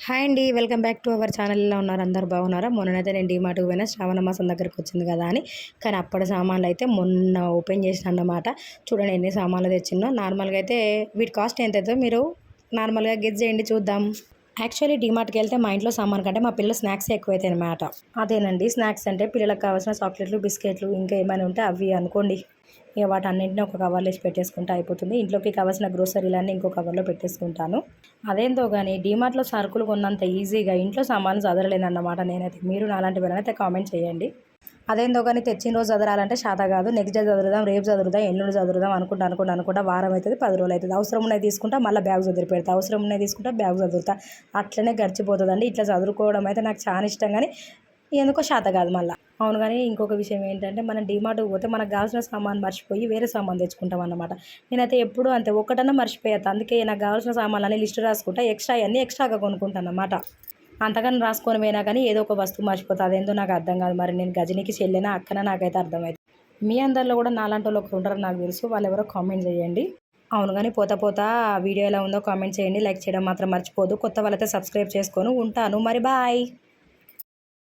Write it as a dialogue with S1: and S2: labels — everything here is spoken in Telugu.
S1: హాయ్ అండి. Welcome back to our channel. ఎలా ఉన్నారు? అందరూ బాగున్నారా? మొన్ననైతే నేను డీమార్ట్‌కి పోయినా శ్రావణ మాసం దగ్గరికి వచ్చింది కదా అని. కానీ అప్పటి సామాన్లు అయితే మొన్న ఓపెన్ చేసిన అన్నమాట. చూడండి ఎన్ని సామాన్లు తెచ్చినో. నార్మల్‌గా అయితే వీటి కాస్ట్ ఎంతైతే మీరు నార్మల్‌గా గెస్ చేయండి చూద్దాం. యాక్చువల్లీ డీమార్ట్‌కి వెళ్తే మా ఇంట్లో సామాన్ కంటే మా పిల్లల స్నాక్స్ ఎక్కువైతాయి అనమాట. అదేనండి స్నాక్స్ అంటే పిల్లలకు కావాల్సిన చాక్లెట్లు, బిస్కెట్లు ఇంకా ఏమైనా ఉంటే అవి అనుకోండి. ఇక వాటన్నింటిని ఒక కవర్లో వేసి పెట్టేసుకుంటే అయిపోతుంది. ఇంట్లోకి కావాల్సిన గ్రోసరీలన్నీ ఇంకో కవర్లో పెట్టేసుకుంటాను. అదేందో కానీ డీమార్ట్‌లో సరుకులు కొన్నంత ఈజీగా ఇంట్లో సామాన్లు చదరలేనన్నమాట నేనైతే. మీరు నాలాంటి వాళ్ళనైతే కామెంట్ చేయండి. అదేందో కానీ తెచ్చిన రోజు చదరాలంటే శాత కాదు. నెక్స్ట్ డే చదురుదాం, రేపు చదురుదాం, ఎల్లుండి చదురుదాం అనుకుంటా వారం అవుతుంది, 10 రోజులు అవుతుంది. అవసరం ఉన్నాయి తీసుకుంటా, మళ్ళీ బ్యాగ్ చదిరి పెడతా, అవసరం ఉన్నాయి తీసుకుంటా, బ్యాగ్ చదురుతా. అట్లనే గడిచిపోతుందండి. ఇట్లా చదువుకోవడం అయితే నాకు చాలా ఇష్టం కానీ ఎందుకో శాత కాదు మళ్ళీ. అవును కానీ ఇంకొక విషయం ఏంటంటే మనం డీమార్ట్‌కి పోతే మనకు కావాల్సిన సామాన్ మర్చిపోయి వేరే సామాన్ తెచ్చుకుంటాం అన్నమాట. నేనైతే ఎప్పుడూ అంతే ఒక్కటన్నా మర్చిపోయేస్తా. అందుకే నాకు కావాల్సిన సామాన్లన్నీ లిస్ట్ రాసుకుంటా, అన్నీ ఎక్స్ట్రాగా కొనుక్కుంటాను అన్నమాట. అంతగాని రాసుకొని పోయినా కానీ ఏదో ఒక వస్తువు మర్చిపోతా. అదేందో నాకు అర్థం కాదు. మరి నేను గజనికి చెల్లినా అక్కన నాకైతే అర్థమైంది. మీ అందరిలో కూడా నాలాంటి వాళ్ళు ఒకరు ఉంటారని నాకు తెలుసు. వాళ్ళు ఎవరో కామెంట్ చేయండి. అవును కానీ పోతా వీడియో ఎలా ఉందో కామెంట్ చేయండి. లైక్ చేయడం మాత్రం మర్చిపోదు. కొత్త వాళ్ళైతే సబ్స్క్రైబ్ చేసుకొని ఉంటాను. మరి బాయ్.